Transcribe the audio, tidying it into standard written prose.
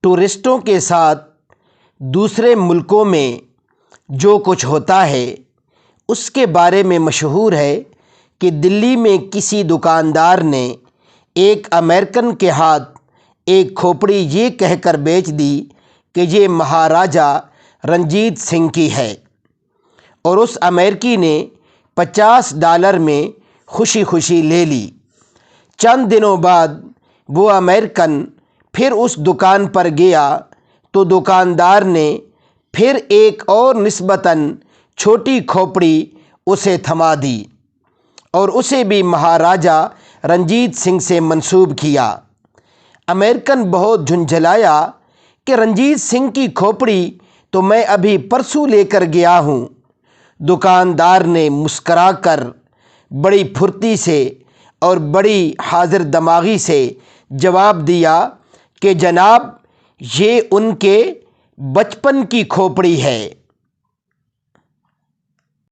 ٹورسٹوں کے ساتھ دوسرے ملکوں میں جو کچھ ہوتا ہے اس کے بارے میں مشہور ہے کہ دلی میں کسی دکاندار نے ایک امریکن کے ہاتھ ایک کھوپڑی یہ کہہ کر بیچ دی کہ یہ مہاراجا رنجیت سنگھ کی ہے، اور اس امریکی نے $50 میں خوشی خوشی لے لی۔ چند دنوں بعد وہ امریکن پھر اس دکان پر گیا تو دکاندار نے پھر ایک اور نسبتاً چھوٹی کھوپڑی اسے تھما دی اور اسے بھی مہاراجا رنجیت سنگھ سے منسوب کیا۔ امریکن بہت جھنجھلایا کہ رنجیت سنگھ کی کھوپڑی تو میں ابھی پرسوں لے کر گیا ہوں۔ دکاندار نے مسکرا کر بڑی پھرتی سے اور بڑی حاضر دماغی سے جواب دیا کہ جناب، یہ ان کے بچپن کی کھوپڑی ہے۔